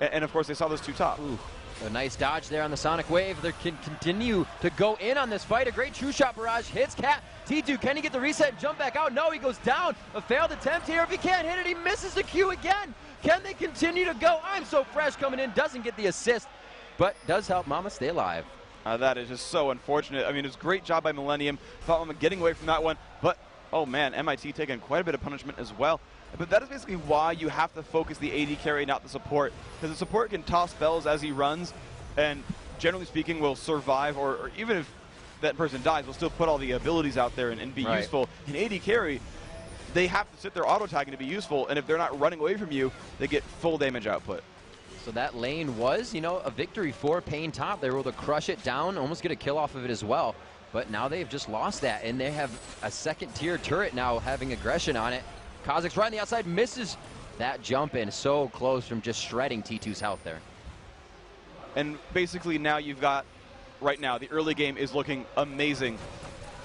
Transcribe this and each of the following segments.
And of course, they saw those two top. Ooh, a nice dodge there on the Sonic Wave. They can continue to go in on this fight. A great true shot barrage hits Cat. T2, can he get the reset and jump back out? No, he goes down. A failed attempt here. If he can't hit it, he misses the Q again. Can they continue to go? I'm So Fresh coming in, doesn't get the assist, but does help Mama stay alive. That is just so unfortunate. I mean, it was a great job by Millenium. Thought Mama getting away from that one, but oh man, MIT taking quite a bit of punishment as well. But that is basically why you have to focus the AD carry, not the support. Because the support can toss spells as he runs, and generally speaking will survive, or even if that person dies, will still put all the abilities out there and be useful. In AD carry, they have to sit there auto-tagging to be useful, and if they're not running away from you, they get full damage output. So that lane was, you know, a victory for paiN top. They were able to crush it down, almost get a kill off of it as well. But now they've just lost that, and they have a second-tier turret now having aggression on it. Kha'Zix right on the outside, misses that jump in. So close from just shredding T2's health there. And basically now you've got, right now, the early game is looking amazing.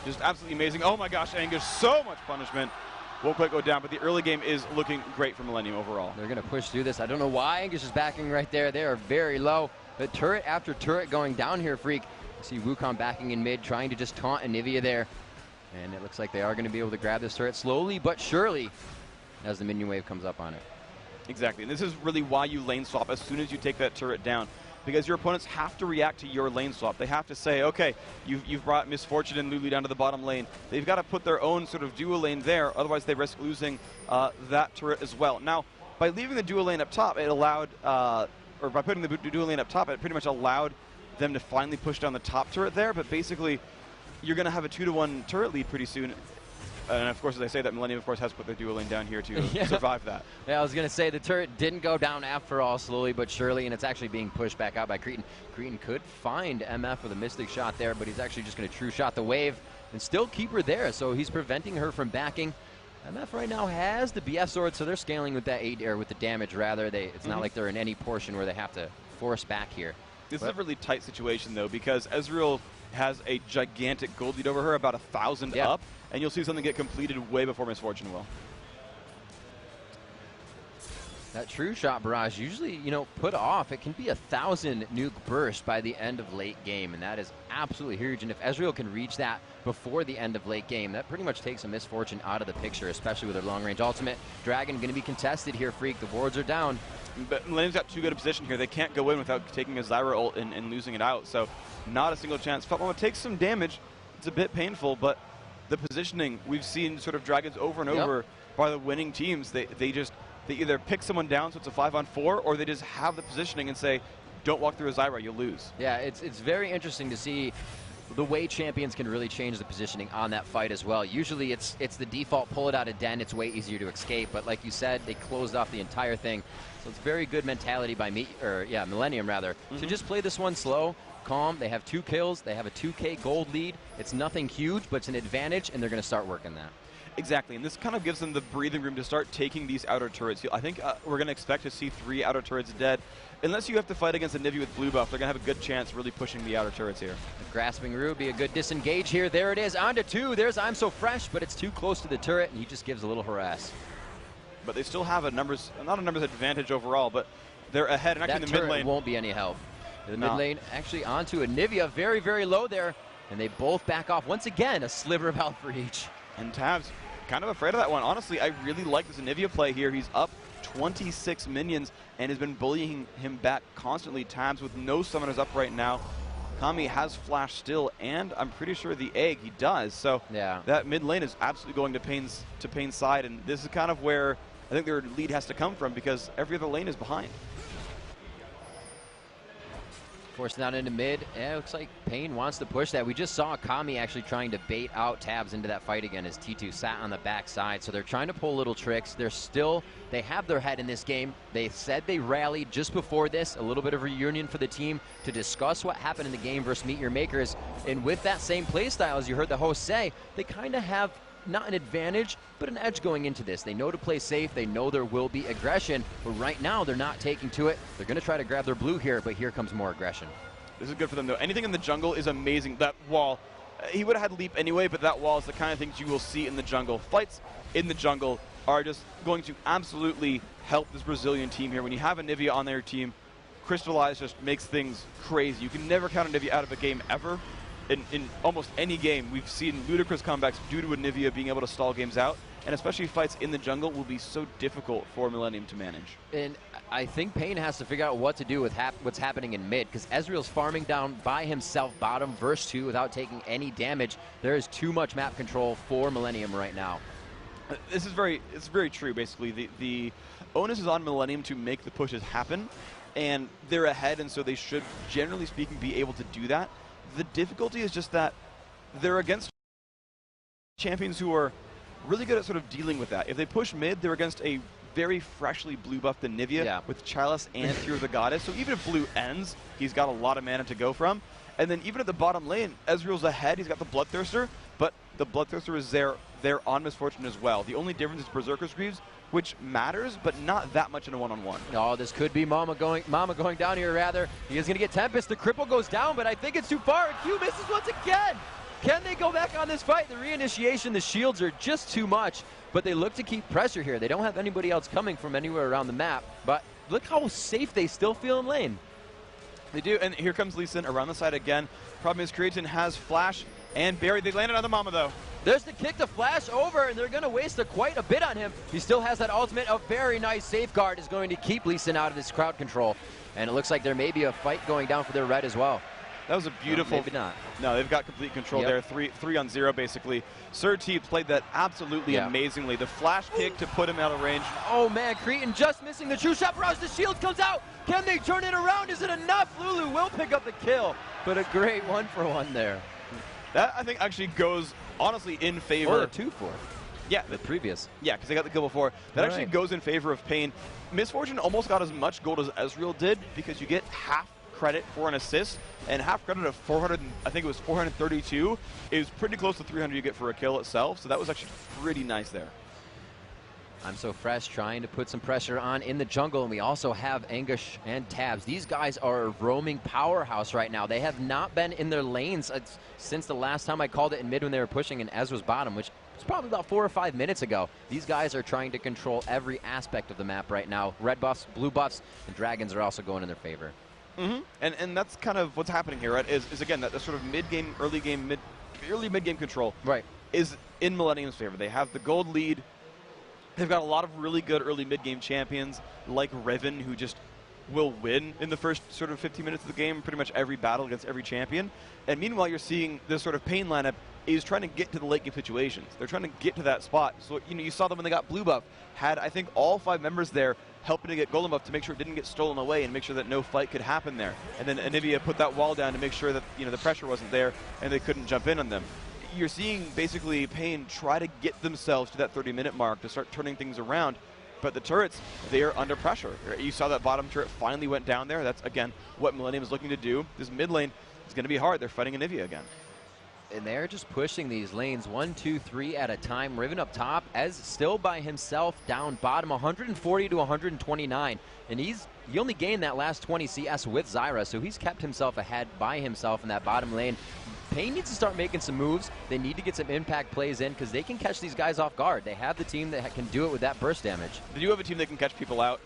Just absolutely amazing. Oh my gosh, Angus, so much punishment. Won't quite go down, but the early game is looking great for Millenium overall. They're going to push through this. I don't know why Angus is backing right there. They are very low. But turret after turret going down here, Freak. You see Wukong backing in mid, trying to just taunt Anivia there. And it looks like they are going to be able to grab this turret slowly but surely as the minion wave comes up on it. Exactly, and this is really why you lane swap as soon as you take that turret down. Because your opponents have to react to your lane swap. They have to say, okay, you've brought Misfortune and Lulu down to the bottom lane. They've got to put their own sort of dual lane there, otherwise they risk losing that turret as well. Now, by leaving the dual lane up top, it allowed, or by putting the dual lane up top, it pretty much allowed them to finally push down the top turret there, but basically, you're going to have a 2-to-1 turret lead pretty soon. And of course, as I say that, Millenium, of course, has put their dual lane down here to survive that. Yeah, I was going to say the turret didn't go down after all, slowly but surely, and it's actually being pushed back out by Cretan. Cretan could find MF with a Mystic shot there, but he's actually just going to true shot the wave and still keep her there, so he's preventing her from backing. MF right now has the BF sword, so they're scaling with that AD, or with the damage rather. It's not like they're in any portion where they have to force back here. This is a really tight situation, though, because Ezreal has a gigantic gold lead over her, about 1,000 up, and you'll see something get completed way before Misfortune will. That true shot barrage usually, you know, put off. It can be 1,000 nuke burst by the end of late game, and that is absolutely huge. And if Ezreal can reach that before the end of late game, that pretty much takes a Misfortune out of the picture, especially with their long-range ultimate. Dragon going to be contested here, Freak. The wards are down. But Millennium's got too good a position here. They can't go in without taking a Zyra ult and losing it out, so not a single chance. Fatmama takes some damage. It's a bit painful, but the positioning, we've seen sort of Dragons over and over by the winning teams. They either pick someone down so it's a 5-on-4, or they just have the positioning and say, don't walk through a Zyra, you'll lose. Yeah, it's very interesting to see the way champions can really change the positioning on that fight as well. Usually it's the default, pull it out of den, it's way easier to escape, but like you said, they closed off the entire thing. So it's very good mentality by Millenium rather, to just play this one slow, calm. They have 2 kills, they have a 2K gold lead. It's nothing huge, but it's an advantage, and they're going to start working that. Exactly, and this kind of gives them the breathing room to start taking these outer turrets. I think we're going to expect to see 3 outer turrets dead. Unless you have to fight against a Nivy with blue buff, they're going to have a good chance really pushing the outer turrets here. The grasping Rube be a good disengage here. There it is, on to 2. There's I'm So Fresh, but it's too close to the turret, and he just gives a little harass. But they still have not a numbers advantage overall, but they're ahead. And actually, that in the mid lane won't be any help. The mid lane actually onto Anivia, very, very low there, and they both back off. Once again, a sliver of health for each. And Tabs kind of afraid of that one. Honestly, I really like this Anivia play here. He's up 26 minions and has been bullying him back constantly. Tabs with no summoners up right now. Kami has flash still, and I'm pretty sure the egg he does. So that mid lane is absolutely going to paiN's side, and this is kind of where I think their lead has to come from, because every other lane is behind. Forcing out into mid. Yeah, it looks like paiN wants to push that. We just saw Kami actually trying to bait out Tabs into that fight again as T2 sat on the backside. So they're trying to pull little tricks. They have their head in this game. They said they rallied just before this, a little bit of reunion for the team to discuss what happened in the game versus Meet Your Makers. And with that same play style, as you heard the host say, they kind of have not an advantage, but an edge going into this. They know to play safe. They know there will be aggression, but right now they're not taking to it. They're going to try to grab their blue here, but here comes more aggression. This is good for them, though. Anything in the jungle is amazing. That wall, he would have had leap anyway, but that wall is the kind of things you will see in the jungle. Fights in the jungle are just going to absolutely help this Brazilian team here. When you have a Nivea on their team, Crystallize just makes things crazy. You can never count a Nivea out of a game ever. In almost any game, we've seen ludicrous comebacks due to a Nivea being able to stall games out, and especially fights in the jungle will be so difficult for Millenium to manage. And I think paiN has to figure out what to do with what's happening in mid, because Ezreal's farming down by himself bottom verse 2 without taking any damage. There is too much map control for Millenium right now. This is it's very true, basically. The onus is on Millenium to make the pushes happen, and they're ahead, and so they should, generally speaking, be able to do that. The difficulty is just that they're against champions who are really good at sort of dealing with that. If they push mid, they're against a very freshly blue buffed Nivea with Chalice and Tear of the Goddess. So even if blue ends, he's got a lot of mana to go from. And then even at the bottom lane, Ezreal's ahead. He's got the Bloodthirster, but the Bloodthirster is there on Misfortune as well. The only difference is Berserker's Greaves, which matters, but not that much in a one-on-one. Oh, this could be Mama going down here, rather. He is going to get Tempest. The cripple goes down, but I think it's too far. And Q misses once again. Can they go back on this fight? The reinitiation, the shields are just too much, but they look to keep pressure here. They don't have anybody else coming from anywhere around the map, but look how safe they still feel in lane. They do, and here comes Lee Sin around the side again. Problem is, Creatin has Flash and Barry. They landed on the Mama, though. There's the kick to Flash over, and they're going to waste quite a bit on him. He still has that ultimate. A very nice safeguard is going to keep Lee Sin out of this crowd control. And it looks like there may be a fight going down for their red as well. That was a beautiful... maybe not. No, they've got complete control there. 3-on-0, basically. Sir T played that absolutely amazingly. The flash kick to put him out of range. Oh, man, Cretan just missing the true shot barrage. The shield comes out. Can they turn it around? Is it enough? Lulu will pick up the kill, but a great 1-for-1 there. That, I think, actually goes, honestly, in favor... Or a 2-for. Yeah. The previous. Yeah, because they got the kill before. That actually goes in favor of paiN. Misfortune almost got as much gold as Ezreal did, because you get half credit for an assist, and half credit of 400, I think it was 432, is pretty close to 300 you get for a kill itself, so that was actually pretty nice there. I'm So Fresh trying to put some pressure on in the jungle, and we also have Anguish and Tabs. These guys are a roaming powerhouse right now. They have not been in their lanes since the last time I called it in mid when they were pushing in Ezra's bottom, which was probably about 4 or 5 minutes ago. These guys are trying to control every aspect of the map right now. Red buffs, blue buffs, and dragons are also going in their favor. And that's kind of what's happening here, right? Is again that the sort of mid-game, early mid-game control, is in Millenium's favor. They have the gold lead. They've got a lot of really good early mid-game champions like Riven, who just will win in the first sort of 15 minutes of the game, pretty much every battle against every champion. And meanwhile, you're seeing this sort of paiN lineup is trying to get to the late game situations. They're trying to get to that spot. So, you know, you saw them when they got blue buff, had, I think, all 5 members there helping to get golden buff to make sure it didn't get stolen away and make sure that no fight could happen there. And then Anivia put that wall down to make sure that, you know, the pressure wasn't there and they couldn't jump in on them. You're seeing basically paiN try to get themselves to that 30-minute mark to start turning things around. But the turrets, they are under pressure. You saw that bottom turret finally went down there. That's, again, what Millenium is looking to do. This mid lane is going to be hard. They're fighting Anivia again. And they're just pushing these lanes 1, 2, 3 at a time. Riven up top, Ez still by himself down bottom, 140 to 129. And he only gained that last 20 CS with Zyra, so he's kept himself ahead by himself in that bottom lane. paiN needs to start making some moves. They need to get some impact plays in because they can catch these guys off guard. They have the team that can do it with that burst damage. They do have a team that can catch people out.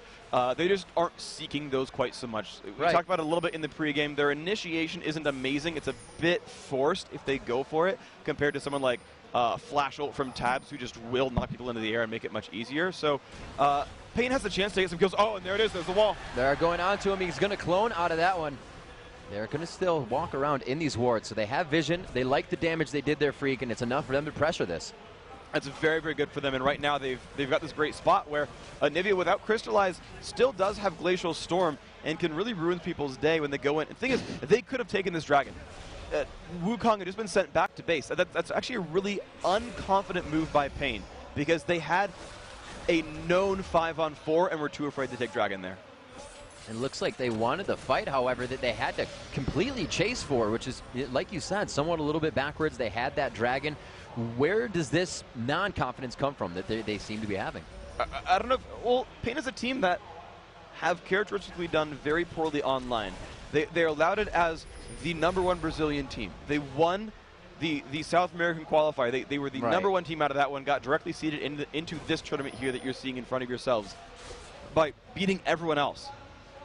They just aren't seeking those quite so much. We talked about it a little bit in the pregame. Their initiation isn't amazing. It's a bit forced if they go for it compared to someone like Flash ult from Tabs, who just will knock people into the air and make it much easier. So paiN has the chance to get some kills. Oh, and there it is. There's the wall. They're going on to him. He's going to clone out of that one. They're going to still walk around in these wards, so they have vision. They like the damage they did their Freak, and it's enough for them to pressure this. That's very, very good for them, and right now they've got this great spot where Anivia without Crystallize still does have Glacial Storm and can really ruin people's day when they go in. And the thing is, they could have taken this dragon. Wukong had just been sent back to base. That's actually a really unconfident move by paiN because they had a known 5-on-4 and were too afraid to take dragon there. It looks like they wanted the fight, however, that they had to completely chase for, which is, like you said, somewhat a little bit backwards. They had that dragon. Where does this non-confidence come from that they seem to be having? I don't know. Well, paiN is a team that have characteristically done very poorly online. They're lauded as the #1 Brazilian team. They won the South American qualifier. They were the Right. #1 team out of that one, got directly seeded into this tournament here that you're seeing in front of yourselves by beating everyone else.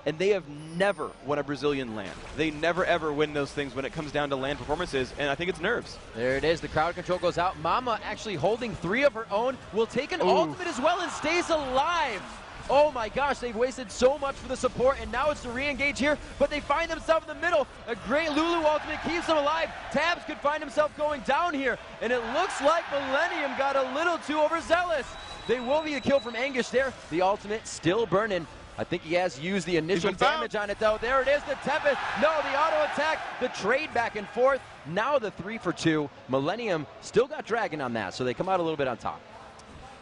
And they have never won a Brazilian land. They never, ever win those things when it comes down to land performances, and I think it's nerves. There it is. The crowd control goes out. Mama actually holding 3 of her own. Will take an ultimate as well and stays alive. Oh my gosh, they've wasted so much for the support, and now it's to re-engage here, but they find themselves in the middle. A great Lulu ultimate keeps them alive. Tabs could find himself going down here, and it looks like Millenium got a little too overzealous. They will be the kill from Anguish there. The ultimate still burning. I think he has used the initial damage on it, though. There it is, the Tempest. No, the auto attack, the trade back and forth. Now the 3 for 2. Millenium still got Dragon on that, so they come out a little bit on top.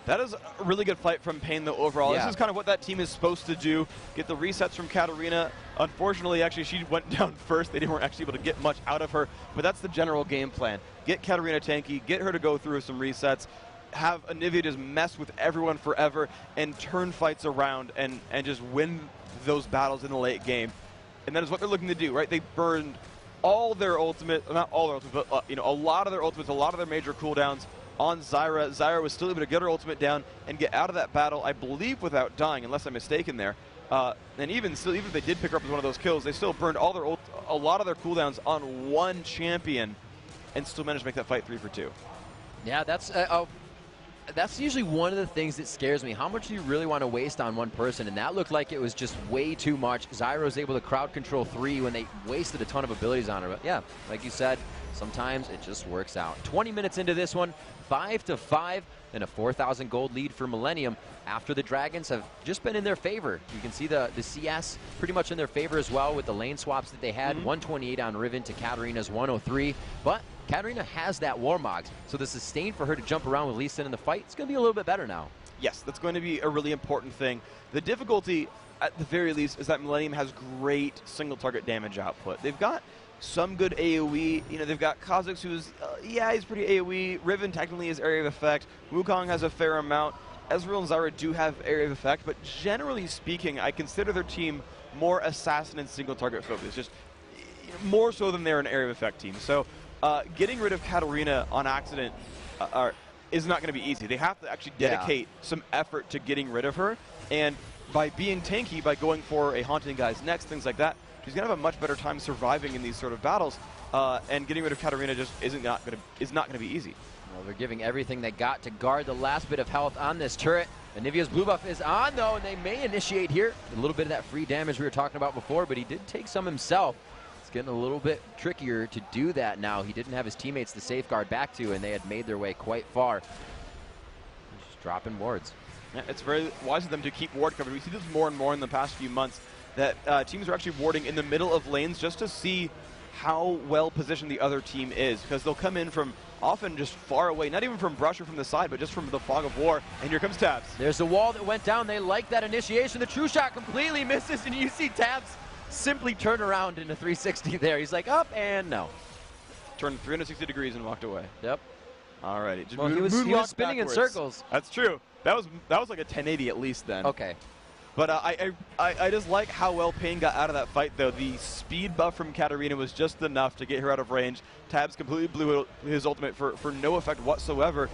That is a really good fight from paiN, though, overall. Yeah. This is kind of what that team is supposed to do, get the resets from Katarina. Unfortunately, actually, she went down first. They weren't actually able to get much out of her, but that's the general game plan. Get Katarina tanky, get her to go through some resets, have Anivia just mess with everyone forever and turn fights around and just win those battles in the late game. And that is what they're looking to do, right? They burned all their ultimate, not all their ultimate, but a lot of their ultimates, a lot of their major cooldowns on Zyra. Zyra was still able to get her ultimate down and get out of that battle, I believe, without dying, unless I'm mistaken there. And even still, even if they did pick her up with one of those kills, they still burned all their a lot of their cooldowns on one champion and still managed to make that fight 3 for 2. Yeah, that's usually one of the things that scares me. How much do you really want to waste on one person? And that looked like it was just way too much. Zyra was able to crowd control 3 when they wasted a ton of abilities on her. But yeah, like you said, sometimes it just works out. 20 minutes into this one, 5-5, and a 4,000 gold lead for Millenium after the Dragons have just been in their favor. You can see the CS pretty much in their favor as well with the lane swaps that they had. 128 on Riven to Katarina's 103. But Katarina has that Warmog, so the sustain for her to jump around with Lee Sin in the fight, it's going to be a little bit better now. Yes, that's going to be a really important thing. The difficulty, at the very least, is that Millenium has great single target damage output. They've got some good AoE. They've got Kha'Zix, who's, he's pretty AoE. Riven technically is area of effect. Wukong has a fair amount. Ezreal and Zyra do have area of effect, but generally speaking, I consider their team more assassin and single target focused, just more so than they're an area of effect team. So getting rid of Katarina on accident is not going to be easy. They have to actually dedicate some effort to getting rid of her, and by being tanky, by going for a Haunting Guy's next, things like that, she's going to have a much better time surviving in these sort of battles, and getting rid of Katarina just is not going to be easy. Well, they're giving everything they got to guard the last bit of health on this turret. Anivia's blue buff is on, though, and they may initiate here. A little bit of that free damage we were talking about before, but he did take some himself. It's getting a little bit trickier to do that now. He didn't have his teammates to safeguard back to, and they had made their way quite far. Just dropping wards. Yeah, it's very wise of them to keep ward coverage. We see this more and more in the past few months, that teams are actually warding in the middle of lanes just to see how well positioned the other team is, because they'll come in from often just far away, not even from brush or from the side, but just from the fog of war, and here comes Tabs. There's the wall that went down. They like that initiation. The true shot completely misses, and you see Tabs simply turn around in a 360 there. He's like, up and no. Turned 360 degrees and walked away. Yep. Alrighty. Well, he was spinning in circles. That's true. That was like a 1080 at least then. Okay. But I just like how well paiN got out of that fight, though. The speed buff from Katarina was just enough to get her out of range. Tabs completely blew his ultimate for no effect whatsoever.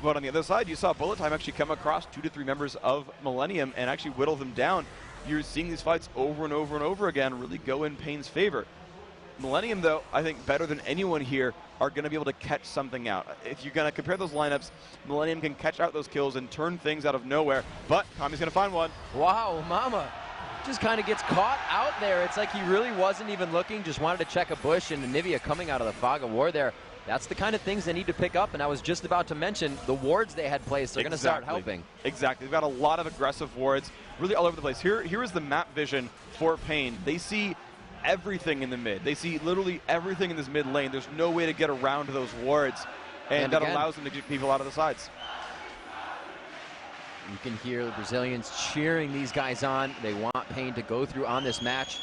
But on the other side, you saw Bullet Time actually come across 2 to 3 members of Millenium and actually whittle them down. You're seeing these fights over and over and over again really go in paiN's favor. Millenium, though, I think better than anyone here, are going to be able to catch something out. If you're going to compare those lineups, Millenium can catch out those kills and turn things out of nowhere, but Kami's going to find one. Wow, Mama just kind of gets caught out there. It's like he really wasn't even looking, just wanted to check a bush, and Anivia coming out of the fog of war there. That's the kind of things they need to pick up, and I was just about to mention the wards they had placed are going to start helping. Exactly. They've got a lot of aggressive wards, really all over the place. Here is the map vision for paiN. They see everything in the mid. They see literally everything in this mid lane. There's no way to get around those wards, and that allows them to get people out of the sides. You can hear the Brazilians cheering these guys on. They want paiN to go through on this match,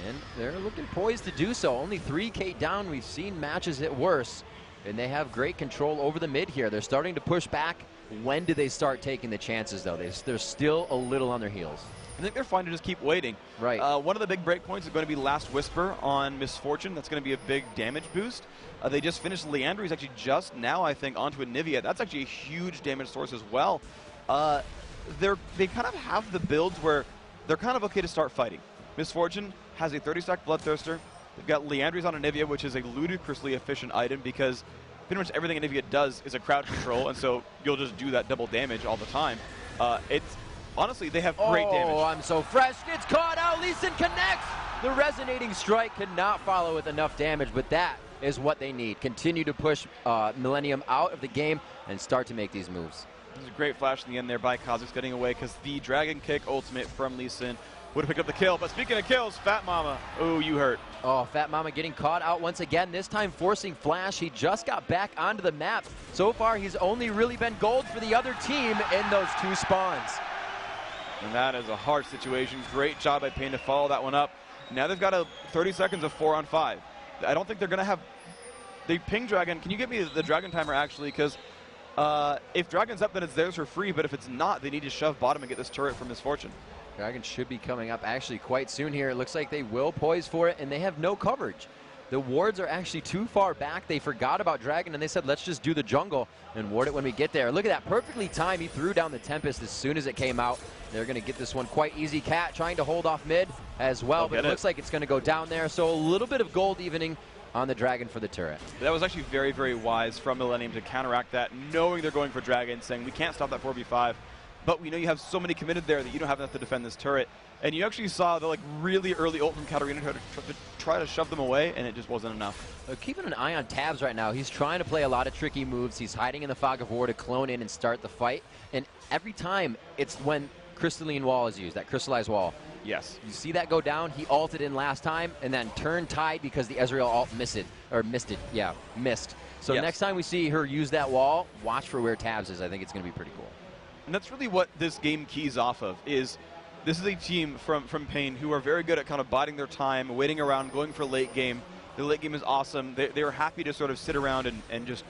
and they're looking poised to do so. Only 3K down. We've seen matches at worse, and they have great control over the mid here. They're starting to push back. When do they start taking the chances, though? They're still a little on their heels. I think they're fine to just keep waiting. Right. One of the big breakpoints is going to be Last Whisper on Misfortune. That's going to be a big damage boost. They just finished Leandro. He's actually just now, I think, onto a Nivea. That's actually a huge damage source as well. They kind of have the builds where they're kind of okay to start fighting. Misfortune has a 30-stack Bloodthirster. They've got Leandri's on a Nivea, which is a ludicrously efficient item because pretty much everything a Nivea does is a crowd control, and so you'll just do that double damage all the time. Honestly, they have great damage. Oh, I'm so fresh. Gets caught out. Lee Sin connects. The resonating strike could not follow with enough damage, but that is what they need. Continue to push Millenium out of the game and start to make these moves. There's a great flash in the end there by Kha'Zix getting away because the Dragon Kick ultimate from Lee Sin would have picked up the kill. But speaking of kills, Fat Mama. Oh, you hurt. Oh, Fat Mama getting caught out once again, this time forcing Flash. He just got back onto the map. So far, he's only really been gold for the other team in those 2 spawns. And that is a hard situation. Great job by paiN to follow that one up. Now they've got a 30 seconds of 4-on-5. I don't think they're going to have... They ping Dragon. Can you give me the Dragon timer, actually? Because if Dragon's up, then it's theirs for free. But if it's not, they need to shove bottom and get this turret from Misfortune. Dragon should be coming up actually quite soon here. It looks like they will poise for it, and they have no coverage. The wards are actually too far back. They forgot about Dragon, and they said, let's just do the jungle and ward it when we get there. Look at that. Perfectly timed. He threw down the Tempest as soon as it came out. They're going to get this one quite easy. Cat trying to hold off mid as well, but it looks like it's going to go down there. So a little bit of gold evening on the Dragon for the turret. That was actually very, very wise from Millenium to counteract that, knowing they're going for Dragon, saying we can't stop that 4v5, but we know you have so many committed there that you don't have enough to defend this turret. And you actually saw the really early ult from Katarina to try to shove them away, and it just wasn't enough. Keeping an eye on Tabs right now. He's trying to play a lot of tricky moves. He's hiding in the Fog of War to clone in and start the fight. And every time, it's when Crystalline Wall is used, that crystallized wall. Yes. You see that go down? He ulted in last time and then turned Tide because the Ezreal ult missed it. Yeah, missed. So yes. Next time we see her use that wall, watch for where Tabs is. I think it's going to be pretty cool. And that's really what this game keys off of, is this is a team from paiN who are very good at kind of biding their time, waiting around, going for late game. The late game is awesome. They are happy to sort of sit around and just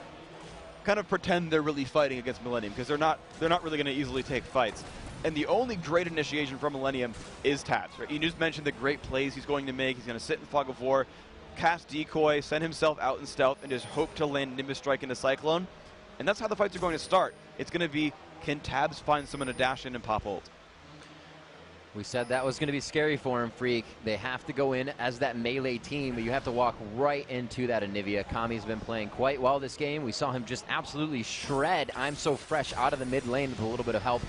kind of pretend they're really fighting against Millenium, because they're not really going to easily take fights. And the only great initiation from Millenium is Tabs. Right? You just mentioned the great plays he's going to make. He's going to sit in Fog of War, cast Decoy, send himself out in stealth, and just hope to land Nimbus Strike into Cyclone. And that's how the fights are going to start. It's going to be, can Tabs find someone to dash in and pop ult? We said that was going to be scary for him, Freak. They have to go in as that melee team, but you have to walk right into that Anivia. Kami's been playing quite well this game. We saw him just absolutely shred I'm So Fresh out of the mid lane with a little bit of help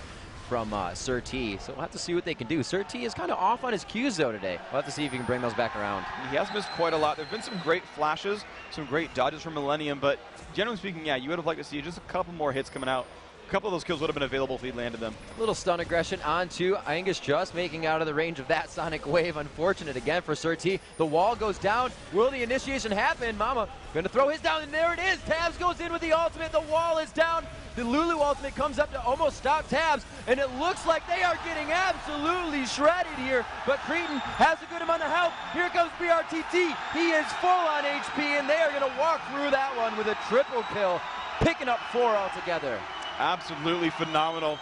from Sir T. So we'll have to see what they can do. Sir T is kind of off on his cues, though, today. We'll have to see if he can bring those back around. He has missed quite a lot. There have been some great flashes, some great dodges from Millenium, but generally speaking, yeah, you would have liked to see just a couple more hits coming out. A couple of those kills would have been available if he landed them. Little stun aggression onto Angus, just making out of the range of that Sonic Wave. Unfortunate again for Sir T. The wall goes down. Will the initiation happen? Mama gonna throw his down, and there it is. Tabs goes in with the ultimate. The wall is down. The Lulu ultimate comes up to almost stop Tabs, and it looks like they are getting absolutely shredded here. But Cretan has a good amount of health. Here comes BRTT. He is full on HP, and they are gonna walk through that one with a triple kill, picking up 4 altogether. Absolutely phenomenal.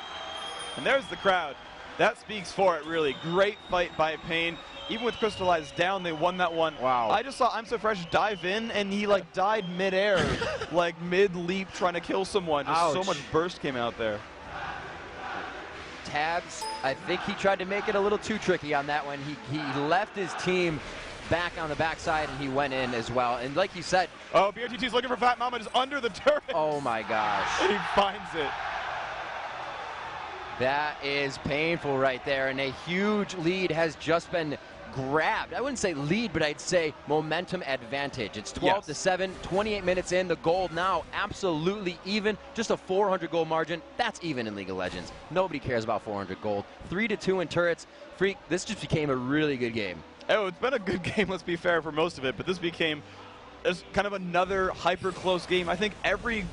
And there's the crowd. That speaks for it, really. Great fight by paiN. Even with Crystallized down, they won that one. Wow. I just saw I'm So Fresh dive in, and he died mid-air, mid-leap trying to kill someone. Just so much burst came out there. Tabs, I think he tried to make it a little too tricky on that one. He left his team back on the backside, and he went in as well. And like you said... Oh, BRTT's looking for Fat Mama just under the turret. Oh, my gosh. And he finds it. That is painful right there, and a huge lead has just been grabbed. I wouldn't say lead, but I'd say momentum advantage. It's 12-7, 28 minutes in. The gold now absolutely even. Just a 400 gold margin. That's even in League of Legends. Nobody cares about 400 gold. 3-2 in turrets. Freak, this just became a really good game. Oh, it's been a good game, let's be fair, for most of it, but this became kind of another hyper-close game. I think every,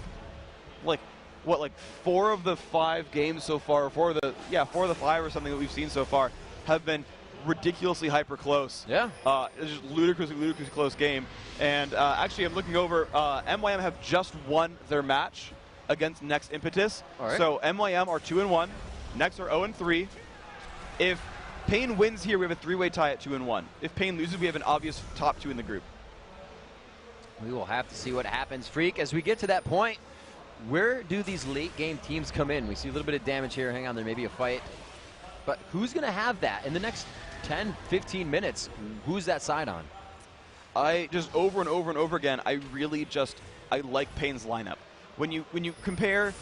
4 of the 5 games so far, 4 of the 5 or something that we've seen so far have been ridiculously hyper-close. Yeah. It's just ludicrously close game. And actually, I'm looking over, MYM have just won their match against Next Impetus. All right. So MYM are 2-1, Next are 0-3. If paiN wins here, we have a 3-way tie at 2-1. If paiN loses, we have an obvious top 2 in the group. We will have to see what happens, Freak. As we get to that point, where do these late game teams come in? We see a little bit of damage here. Hang on, there may be a fight. But who's going to have that in the next 10, 15 minutes? Who's that side on? I just over and over and over again, I like paiN's lineup. When you compare,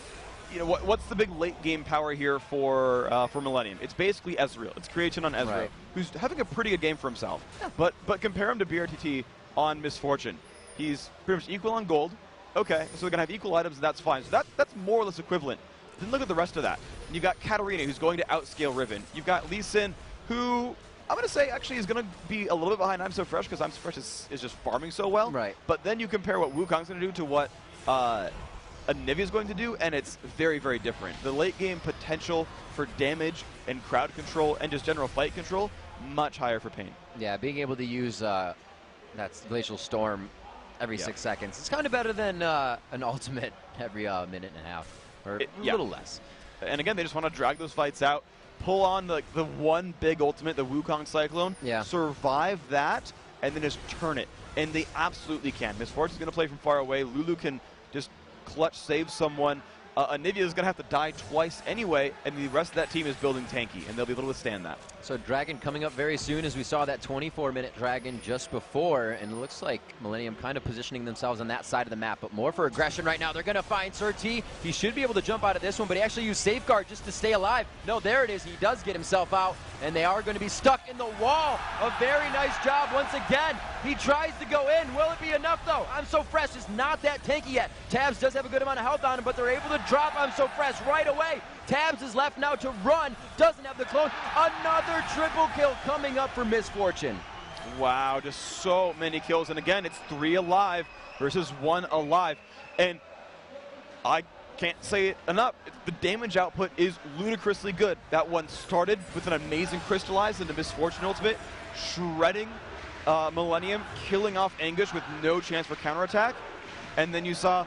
what's the big late game power here for Millenium? It's basically Ezreal. It's Creation on Ezreal, right, who's having a pretty good game for himself. Yeah. But compare him to BRTT on Misfortune. He's pretty much equal on gold. Okay, so they're going to have equal items, and that's fine. So that's more or less equivalent. Then look at the rest of that. You've got Katarina, who's going to outscale Riven. You've got Lee Sin, who I'm going to say actually is going to be a little bit behind I'm So Fresh, because I'm So Fresh is just farming so well. Right. But then you compare what Wukong's going to do to what Anivia is going to do, and it's very, very different. The late game potential for damage and crowd control and just general fight control, much higher for paiN. Yeah, being able to use that Glacial Storm every 6 seconds. It's kind of better than an ultimate every minute and a half, or a little less. And again, they just want to drag those fights out, pull on the one big ultimate, the Wukong Cyclone, survive that, and then just turn it. And they absolutely can. Misfortune's going to play from far away. Lulu can just clutch save someone. Anivia is going to have to die twice anyway, and the rest of that team is building tanky, and they'll be able to withstand that. So Dragon coming up very soon, as we saw that 24-minute Dragon just before, and it looks like Millenium kind of positioning themselves on that side of the map, but more for aggression right now. They're going to find Sir T. He should be able to jump out of this one, but he actually used Safeguard just to stay alive. No, there it is. He does get himself out, and they are going to be stuck in the wall. A very nice job once again. He tries to go in. Will it be enough, though? I'm So Fresh is not that tanky yet. Tabs does have a good amount of health on him, but they're able to drop I'm So Fresh right away. Tabs is left now to run. Doesn't have the clone. Another triple kill coming up for Misfortune. Wow, just so many kills. And again, it's 3 alive versus 1 alive. And I can't say it enough. The damage output is ludicrously good. That one started with an amazing crystallize into Misfortune ultimate, shredding Millenium, killing off Anguish with no chance for counterattack. And then you saw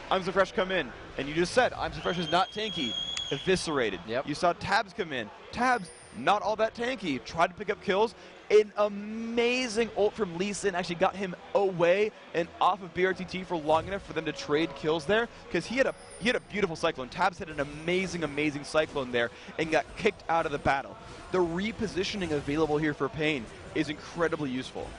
I'm So Fresh come in. And you just said, I'm So Fresh is not tanky. Eviscerated. Yep. You saw Tabs come in. Tabs, not all that tanky. Tried to pick up kills. An amazing ult from Lee Sin actually got him away and off of BRTT for long enough for them to trade kills there, because he had a beautiful Cyclone. Tabs had an amazing Cyclone there and got kicked out of the battle. The repositioning available here for paiN is incredibly useful.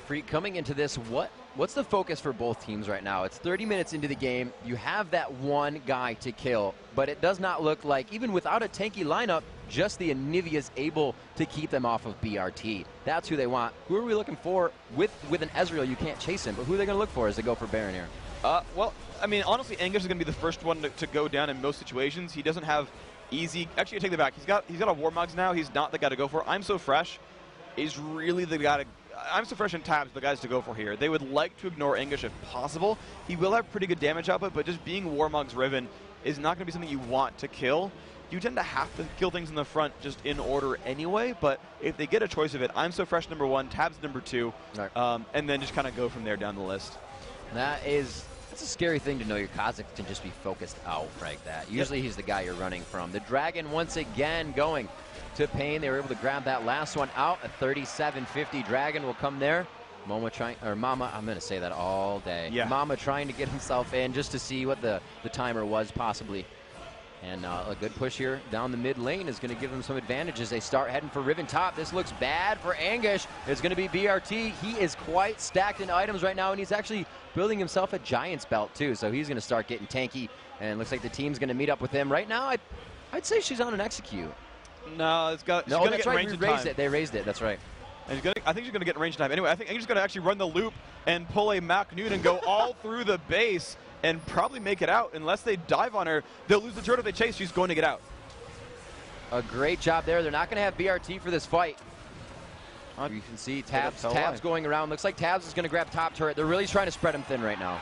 Freak, coming into this, what's the focus for both teams right now? It's 30 minutes into the game. You have that one guy to kill, but it does not look like, even without a tanky lineup, just the Anivia's able to keep them off of BRT. That's who they want. Who are we looking for? With an Ezreal, you can't chase him, but who are they going to look for as they go for Baron here? Well, I mean, honestly, Angus is going to be the first one to go down in most situations. He doesn't have easy... Actually, I take that back. He's got a Warmogs now. He's not the guy to go for. I'm So Fresh is really the guy to... I'm So Fresh and Tabs, the guys to go for here. They would like to ignore Anguish if possible. He will have pretty good damage output, but just being Warmogs Riven is not going to be something you want to kill. You tend to have to kill things in the front just in order anyway, but if they get a choice of it, I'm So Fresh #1, Tabs #2, right, and then just kind of go from there down the list. That's a scary thing to know your Kha'Zix can just be focused out like that. Usually he's the guy you're running from. The Dragon once again going to paiN. They were able to grab that last one out. A 37-50 Dragon will come there. Mama, I'm going to say that all day. Yeah. Mama trying to get himself in just to see what the timer was possibly. And a good push here down the mid lane is going to give them some advantages. They start heading for Riven top. This looks bad for Anguish. It's going to be BRT. He is quite stacked in items right now, and he's actually building himself a Giant's Belt too. So he's going to start getting tanky, and it looks like the team's going to meet up with him. Right now, I'd say she's on an execute. No, it's got. No, that's right. We raised it. They raised it. That's right. And I think she's going to get in range time. Anyway, I think Anguish is going to actually run the loop and pull a Mac Newt and go all through the base and probably make it out. Unless they dive on her, they'll lose the turret if they chase. She's going to get out. A great job there. They're not going to have BRT for this fight. You can see Tabs going around. Looks like Tabs is going to grab top turret. They're really trying to spread him thin right now.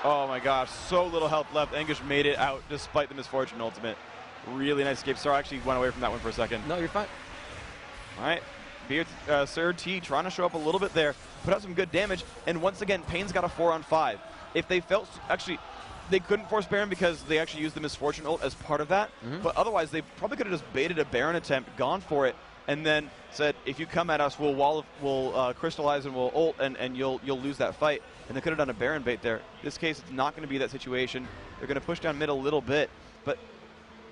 Oh my gosh, so little health left. Anguish made it out despite the Misfortune ultimate. Really nice escape. Sorry, I actually went away from that one for a second. No, you're fine. All right. Sir T trying to show up a little bit there, put out some good damage, and once again, paiN's got a 4-on-5. If they felt, actually, they couldn't force Baron because they actually used the Misfortune ult as part of that. But otherwise, they probably could have just baited a Baron attempt, gone for it, and then said, if you come at us, we'll crystallize and we'll ult, and you'll lose that fight. And they could have done a Baron bait there. In this case, it's not going to be that situation. They're going to push down mid a little bit. But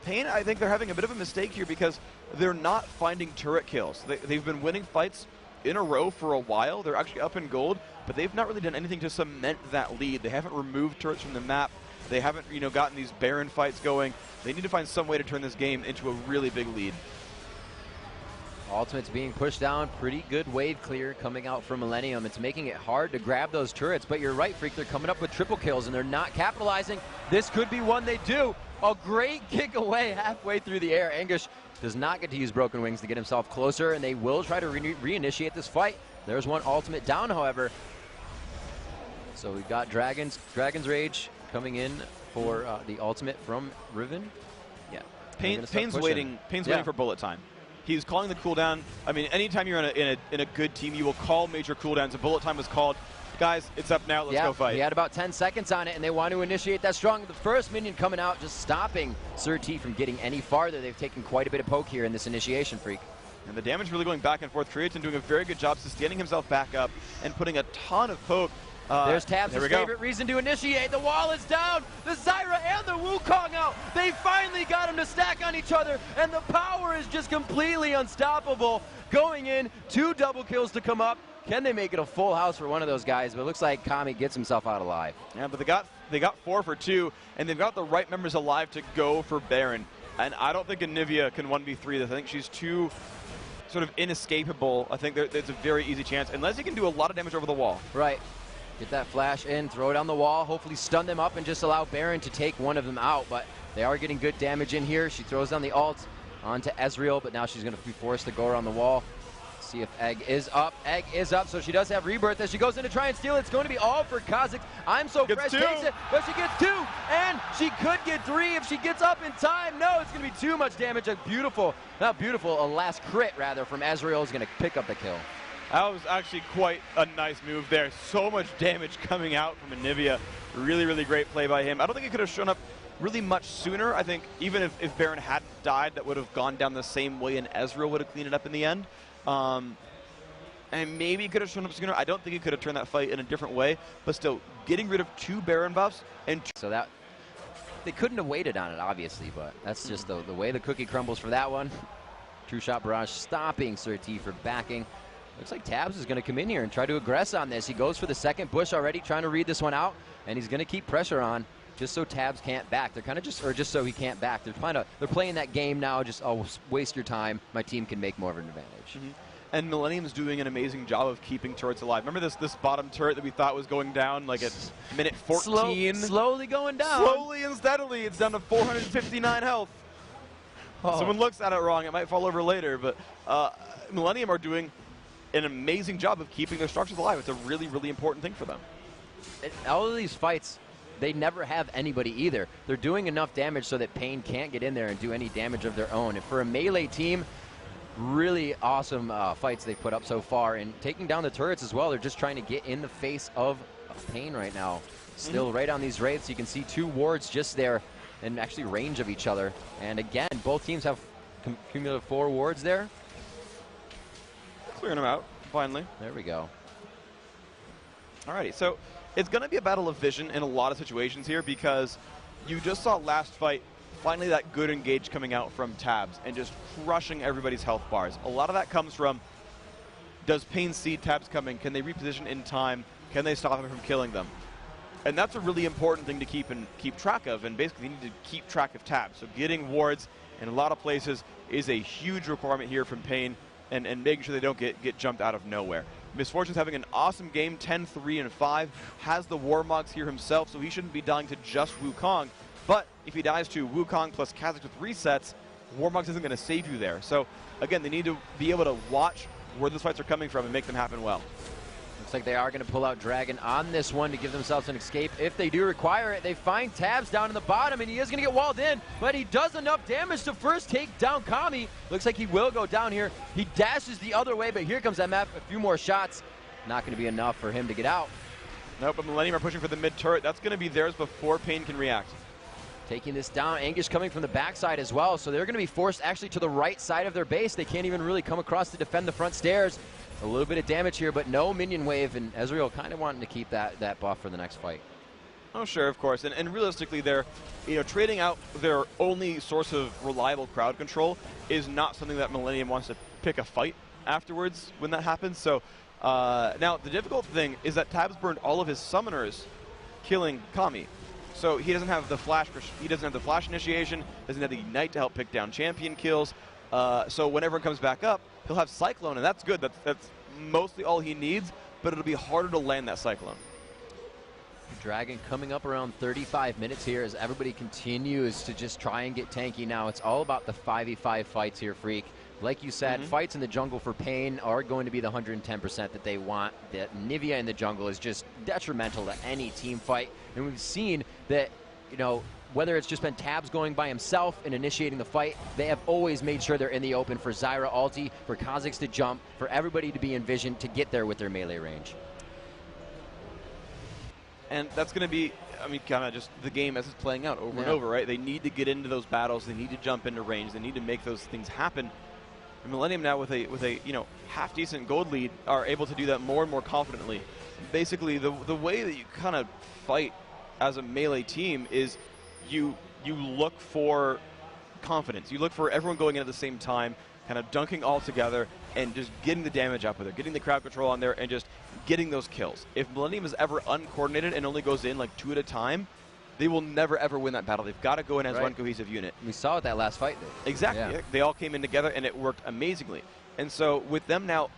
paiN, I think they're having a bit of a mistake here because they're not finding turret kills. They've been winning fights in a row for a while. They're actually up in gold, but they've not really done anything to cement that lead. They haven't removed turrets from the map. They haven't, gotten these Baron fights going. They need to find some way to turn this game into a really big lead. Ultimate's being pushed down. Pretty good wave clear coming out from Millenium. It's making it hard to grab those turrets, but you're right, Freak. They're coming up with triple kills, and they're not capitalizing. This could be one they do. A great kick away halfway through the air. Anguish does not get to use Broken Wings to get himself closer, and they will try to reinitiate this fight. There's one ultimate down, however. So we've got Dragon's Rage coming in for the ultimate from Riven. Yeah. paiN's waiting for bullet time. He's calling the cooldown. I mean, anytime you're in a good team, you will call major cooldowns. A bullet time was called. Guys, it's up now. Let's go fight. He had about 10 seconds on it, and they want to initiate that strong. The first minion coming out, just stopping Sir T from getting any farther. They've taken quite a bit of poke here in this initiation, Freak. And the damage really going back and forth. Creatin doing a very good job sustaining himself back up and putting a ton of poke. There's Tabs' favorite reason to initiate. The wall is down. The Zyra and the Wukong out. They finally got him to stack on each other, and the power is just completely unstoppable. Going in, 2 double kills to come up. Can they make it a full house for one of those guys? But it looks like Kami gets himself out alive. Yeah, but they got 4 for 2, and they've got the right members alive to go for Baron. And I don't think Anivia can 1v3 this. I think she's too sort of inescapable. I think there's a very easy chance, unless he can do a lot of damage over the wall. Right. Get that flash in, throw it on the wall, hopefully stun them up and just allow Baron to take one of them out. But they are getting good damage in here. She throws down the ult onto Ezreal, but now she's going to be forced to go around the wall. See if Egg is up. Egg is up, so she does have Rebirth as she goes in to try and steal it. It's going to be all for Kha'Zix. I'm So Fresh takes it, but she gets 2, and she could get 3 if she gets up in time. No, it's going to be too much damage. A last crit, rather, from Ezreal is going to pick up the kill. That was actually quite a nice move there. So much damage coming out from Anivia. Really, really great play by him. I don't think he could have shown up really much sooner. I think even if Baron hadn't died, that would have gone down the same way, and Ezreal would have cleaned it up in the end. And maybe he could have shown up sooner. I don't think he could have turned that fight in a different way, but still, getting rid of 2 Baron buffs and so that they couldn't have waited on it, obviously, but that's just the way the cookie crumbles for that one. True Shot Barrage stopping Sir T for backing. Looks like Tabs is going to come in here and try to aggress on this. He goes for the second push already, trying to read this one out, and he's going to keep pressure on just so Tabs can't back. They're kind of just so he can't back. They're playing that game now. Just waste your time. My team can make more of an advantage. And Millenium's doing an amazing job of keeping turrets alive. Remember this bottom turret that we thought was going down like at minute 14? Slowly going down. Slowly and steadily. It's down to 459 health. Someone looks at it wrong. It might fall over later, but Millenium are doing an amazing job of keeping their structures alive. It's a really, really important thing for them. All of these fights, they never have anybody either. They're doing enough damage so that paiN can't get in there and do any damage of their own. And for a melee team, really awesome fights they've put up so far. And taking down the turrets as well. They're just trying to get in the face of paiN right now. Still right on these wraiths. You can see 2 wards just there in actually range of each other. And again, both teams have cumulative 4 wards there. Clearing them out, finally. There we go. Alrighty, so it's going to be a battle of vision in a lot of situations here because you just saw last fight, finally that good engage coming out from Tabs and just crushing everybody's health bars. A lot of that comes from, does paiN see Tabs coming? Can they reposition in time? Can they stop him from killing them? And that's a really important thing to keep track of, and basically you need to keep track of Tabs. So getting wards in a lot of places is a huge requirement here from paiN. And making sure they don't get jumped out of nowhere. Misfortune's having an awesome game, 10-3-5, has the Warmogs here himself, so he shouldn't be dying to just Wukong. But if he dies to Wukong plus Kha'Zix with resets, Warmogs isn't going to save you there. So again, they need to be able to watch where those fights are coming from and make them happen well. Looks like they are going to pull out Dragon on this one to give themselves an escape. If they do require it, they find Tabs down in the bottom, and he is going to get walled in, but he does enough damage to first take down Kami. Looks like he will go down here. He dashes the other way, but here comes MF. A few more shots. Not going to be enough for him to get out. Nope, but Millenium are pushing for the mid turret. That's going to be theirs before paiN can react. Taking this down, Angus coming from the backside as well, so they're going to be forced actually to the right side of their base. They can't even really come across to defend the front stairs. A little bit of damage here, but no minion wave, and Ezreal kind of wanting to keep that buff for the next fight. Oh, sure, of course. And realistically, they're, trading out their only source of reliable crowd control is not something that Millenium wants to pick a fight afterwards when that happens. So now the difficult thing is that Tabs burned all of his summoners killing Kami. So he doesn't have the flash. He doesn't have the flash initiation. Doesn't have the ignite to help pick down champion kills. So whenever it comes back up, he'll have Cyclone, and that's good. That's mostly all he needs. But it'll be harder to land that Cyclone. Dragon coming up around 35 minutes here as everybody continues to just try and get tanky now. It's all about the 5v5 fights here, Freak. Like you said, fights in the jungle for paiN are going to be the 110% that they want. That Nivea in the jungle is just detrimental to any team fight. And we've seen that, whether it's just been Tabs going by himself and initiating the fight, they have always made sure they're in the open for Zyra ulti, for Kha'Zix to jump, for everybody to be envisioned to get there with their melee range. And that's going to be, kind of just the game as it's playing out over and over, right? They need to get into those battles. They need to jump into range. They need to make those things happen. And Millenium now with a half-decent gold lead are able to do that more and more confidently. Basically, the way that you kind of fight as a melee team is you look for confidence. You look for everyone going in at the same time, kind of dunking all together and just getting the damage up with it, getting the crowd control on there and just getting those kills. If Millenium is ever uncoordinated and only goes in like 2 at a time, they will never, ever win that battle. They've got to go in as one cohesive unit. We saw it that last fight. Exactly. Yeah. They all came in together, and it worked amazingly. And so with them now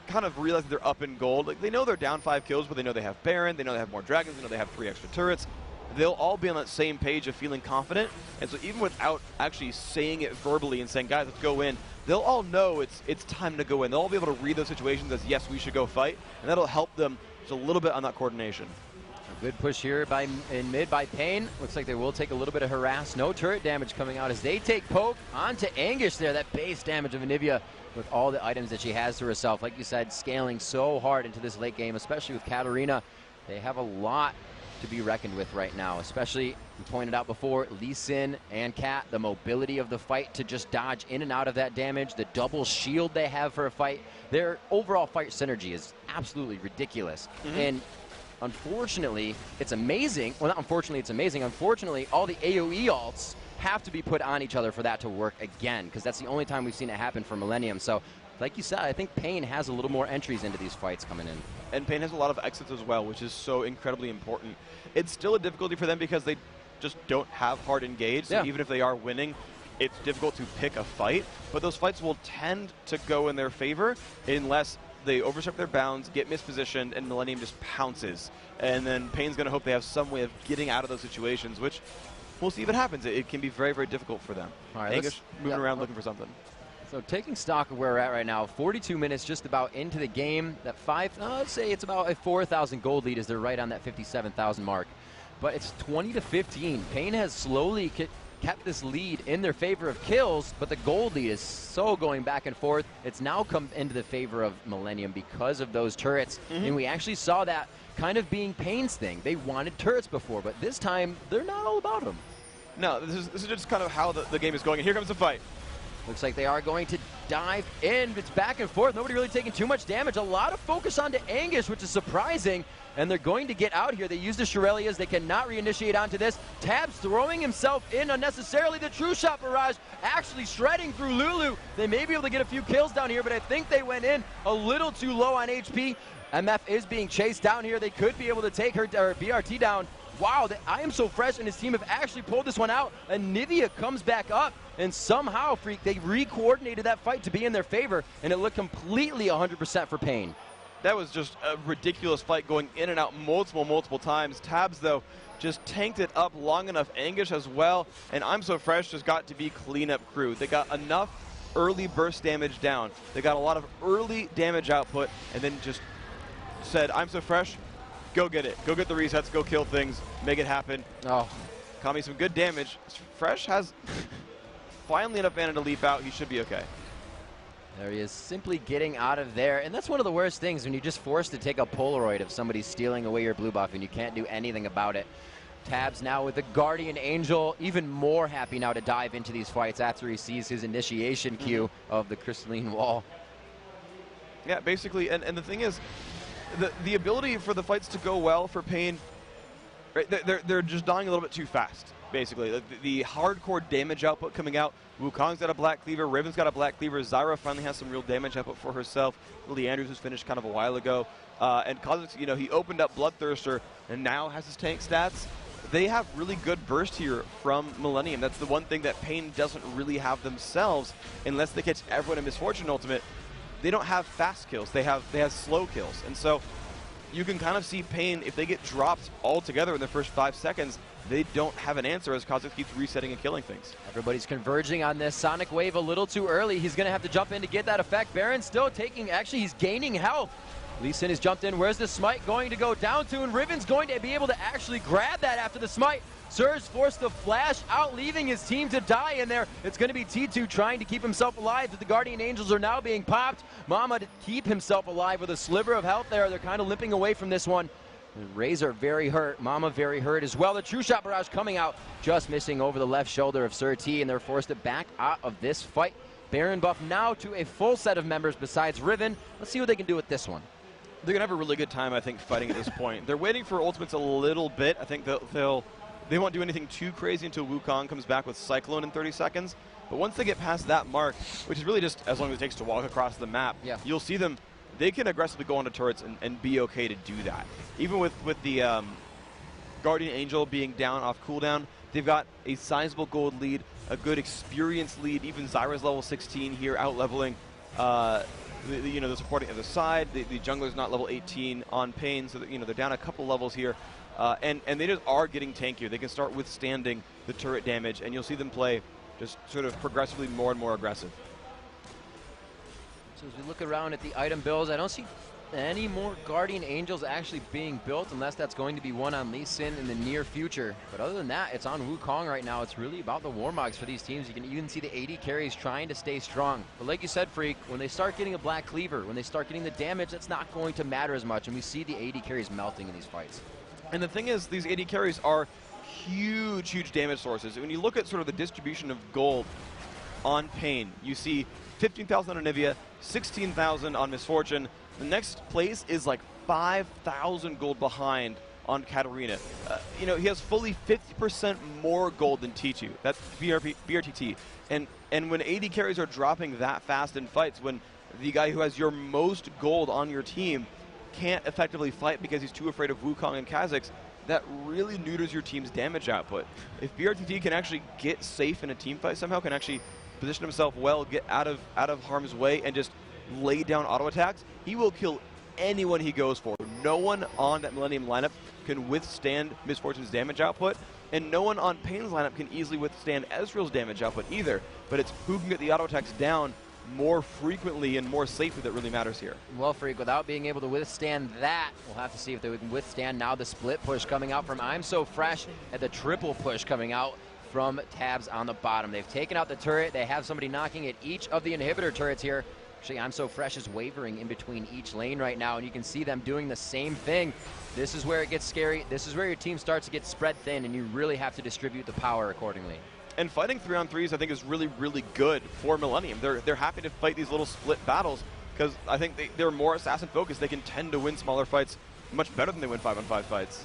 kind of realizing they're up in gold, like they know they're down 5 kills, but they know they have Baron, they know they have more dragons, they know they have 3 extra turrets. They'll all be on that same page of feeling confident. And so even without actually saying it verbally and saying, guys, let's go in, they'll all know it's time to go in. They'll all be able to read those situations as, yes, we should go fight. And that'll help them just a little bit on that coordination. A good push here in mid by paiN. Looks like they will take a little bit of harass. No turret damage coming out as they take poke onto Angus there. That base damage of Anivia with all the items that she has to herself. Like you said, scaling so hard into this late game, especially with Katarina. They have a lot to be reckoned with right now, especially, we pointed out before, Lee Sin and Kat, the mobility of the fight to just dodge in and out of that damage, the double shield they have for a fight. Their overall fight synergy is absolutely ridiculous. And unfortunately, it's amazing. Well, not unfortunately, it's amazing. Unfortunately, all the AoE ults have to be put on each other for that to work again, because that's the only time we've seen it happen for Millenium. So, like you said, I think paiN has a little more entries into these fights coming in. And paiN has a lot of exits as well, which is so incredibly important. It's still a difficulty for them because they just don't have hard engage. So even if they are winning, it's difficult to pick a fight. But those fights will tend to go in their favor unless they overstep their bounds, get mispositioned, and Millenium just pounces. And then paiN's going to hope they have some way of getting out of those situations, which we'll see if it happens. It can be very, very difficult for them. All right, Angus moving around looking for something. So taking stock of where we're at right now, 42 minutes just about into the game. That let's say it's about a 4,000 gold lead as they're right on that 57,000 mark. But it's 20 to 15. paiN has slowly kept this lead in their favor of kills, but the gold lead is so going back and forth. It's now come into the favor of Millenium because of those turrets. And we actually saw that kind of being paiN's thing. They wanted turrets before, but this time they're not all about them. No, this is just kind of how the game is going. And here comes the fight. Looks like they are going to dive in. It's back and forth. Nobody really taking too much damage. A lot of focus onto Angus, which is surprising. And they're going to get out here. They use the Shurelya's. They cannot reinitiate onto this. Tabs throwing himself in unnecessarily. The True Shot Barrage actually shredding through Lulu. They may be able to get a few kills down here, but I think they went in a little too low on HP. MF is being chased down here. They could be able to take her BRT down. Wow, I Am So Fresh and his team have actually pulled this one out. And Nivea comes back up, and somehow, Freak, they re-coordinated that fight to be in their favor, and it looked completely 100% for paiN. That was just a ridiculous fight going in and out multiple times. Tabs, though, just tanked it up long enough. Angus as well, and I'm So Fresh just got to be cleanup crew. They got enough early burst damage down. They got a lot of early damage output, and then just said, I'm So Fresh, go get it. Go get the resets, go kill things, make it happen. Oh, Caught me some good damage. Fresh has finally enough mana to leap out. He should be okay. There he is, simply getting out of there. And that's one of the worst things, when you're just forced to take a Polaroid of somebody stealing away your blue buff and you can't do anything about it. Tabs now with the Guardian Angel, even more happy now to dive into these fights after he sees his initiation cue of the crystalline wall. Yeah, basically, and the thing is, the ability for the fights to go well for paiN, right, they're just dying a little bit too fast, basically. The hardcore damage output coming out, Wukong's got a Black Cleaver, Riven's got a Black Cleaver, Zyra finally has some real damage output for herself, Lily Andrews was finished kind of a while ago, and Kha'Zix, you know, he opened up Bloodthirster and now has his tank stats. They have really good burst here from Millenium. That's the one thing that paiN doesn't really have themselves, unless they catch everyone in Misfortune Ultimate. They don't have fast kills, they have slow kills. And so you can kind of see paiN, if they get dropped altogether in the first 5 seconds, they don't have an answer as Kha'Zix keeps resetting and killing things. Everybody's converging on this Sonic Wave a little too early. He's going to have to jump in to get that effect. Baron still taking, actually he's gaining health. Lee Sin has jumped in. Where's the smite going to go down to? And Riven's going to be able to actually grab that after the smite. Surge forced to flash out, leaving his team to die in there. It's going to be T2 trying to keep himself alive, but the Guardian Angels are now being popped. Mama to keep himself alive with a sliver of health there. They're kind of limping away from this one. And Razor very hurt. Mama very hurt as well. The True Shot Barrage coming out, just missing over the left shoulder of Sir T, and they're forced to back out of this fight. Baron buff now to a full set of members besides Riven. Let's see what they can do with this one. They're going to have a really good time, I think, fighting at this point. They're waiting for ultimates a little bit. I think they won't do anything too crazy until Wukong comes back with Cyclone in 30 seconds. But once they get past that mark, which is really just as long as it takes to walk across the map, you'll see them, they can aggressively go onto turrets and be okay to do that. Even with the Guardian Angel being down off cooldown, they've got a sizable gold lead, a good experience lead. Even Zyra's level 16 here, out-leveling the supporting at the side. The jungler's not level 18 on paiN, so that, they're down a couple levels here. And they just are getting tankier. They can start withstanding the turret damage, and you'll see them play just sort of progressively more and more aggressive. So as we look around at the item builds, I don't see any more Guardian Angels actually being built, unless that's going to be one on Lee Sin in the near future. But other than that, it's on Wukong right now. It's really about the Warmogs for these teams. You can even see the AD carries trying to stay strong. But like you said, Freak, when they start getting a Black Cleaver, when they start getting the damage, that's not going to matter as much. And we see the AD carries melting in these fights. And the thing is, these AD carries are huge, huge damage sources. When you look at sort of the distribution of gold on paiN, you see 15,000 on Anivia, 16,000 on Misfortune. The next place is like 5,000 gold behind on Katarina. He has fully 50% more gold than T2. That's BRTT. And when AD carries are dropping that fast in fights, when the guy who has your most gold on your team can't effectively fight because he's too afraid of Wukong and Kha'Zix, that really neuters your team's damage output. If BRTT can actually get safe in a team fight somehow, can actually position himself well, get out of harm's way, and just lay down auto attacks, he will kill anyone he goes for. No one on that Millenium lineup can withstand Misfortune's damage output, and no one on paiN's lineup can easily withstand Ezreal's damage output either. But it's who can get the auto attacks down more frequently and more safely that really matters here. Well, Freak, without being able to withstand that, we'll have to see if they can withstand now the split push coming out from I'm So Fresh and the triple push coming out from Tabs on the bottom. They've taken out the turret. They have somebody knocking at each of the inhibitor turrets here. Actually, I'm So Fresh is wavering in between each lane right now, and you can see them doing the same thing. This is where it gets scary. This is where your team starts to get spread thin, and you really have to distribute the power accordingly. And fighting 3-on-3s, I think, is really, really good for Millenium. They're happy to fight these little split battles because I think they're more assassin-focused. They can tend to win smaller fights much better than they win 5-on-5 fights.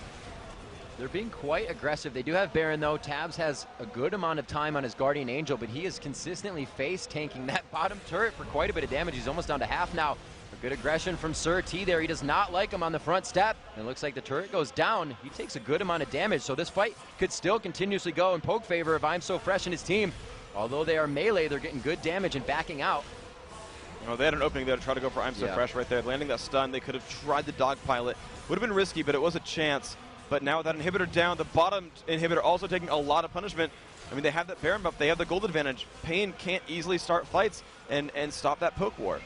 They're being quite aggressive. They do have Baron, though. Tabs has a good amount of time on his Guardian Angel, but he is consistently face-tanking that bottom turret for quite a bit of damage. He's almost down to half now. A good aggression from Sir T there. He does not like him on the front step. And it looks like the turret goes down. He takes a good amount of damage, so this fight could still continuously go in poke favor of I'm So Fresh and his team. Although they are melee, they're getting good damage and backing out. They had an opening there to try to go for I'm So Fresh right there. Landing that stun, they could have tried the dog pilot. Would have been risky, but it was a chance. But now with that inhibitor down, the bottom inhibitor also taking a lot of punishment. I mean, they have that Baron buff. They have the gold advantage. paiN can't easily start fights and stop that poke war.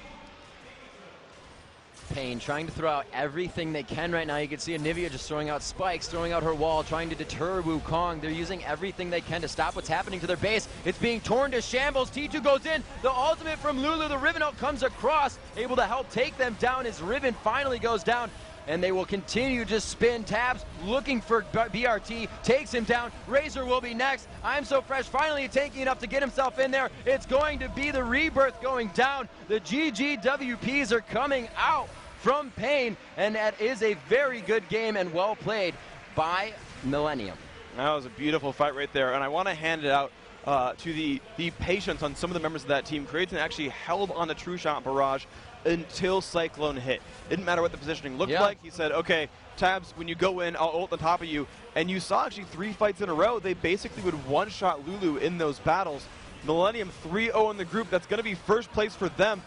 paiN trying to throw out everything they can right now. You can see Anivia just throwing out spikes, throwing out her wall, trying to deter Wukong. They're using everything they can to stop what's happening to their base. It's being torn to shambles. T2 goes in. The ultimate from Lulu. The Riven ult comes across, able to help take them down as Riven finally goes down. And they will continue to spin. Tabs looking for BRT, takes him down. Razor will be next. I'm So Fresh finally tanking enough to get himself in there. It's going to be the Rebirth going down. The GGWPs are coming out from paiN, and that is a very good game and well played by Millenium. That was a beautiful fight right there, and I want to hand it out to the patience on some of the members of that team. Creaton actually held on the True Shot barrage until Cyclone hit. Didn't matter what the positioning looked like. He said, okay, Tabs, when you go in, I'll ult on top of you. And you saw actually 3 fights in a row, they basically would one-shot Lulu in those battles. Millenium 3-0 in the group. That's going to be first place for them.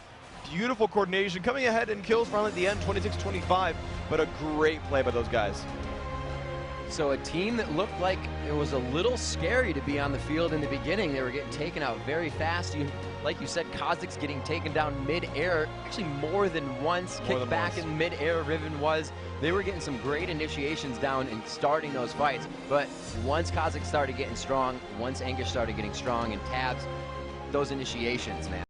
Beautiful coordination. Coming ahead in kills finally at the end, 26-25. But a great play by those guys. So a team that looked like it was a little scary to be on the field in the beginning. They were getting taken out very fast. Like you said, Kha'Zix's getting taken down mid-air, actually more than once. Kicked back in mid-air, Riven was. They were getting some great initiations down and starting those fights. But once Kha'Zix started getting strong, once Angus started getting strong, and Tabs, those initiations, man.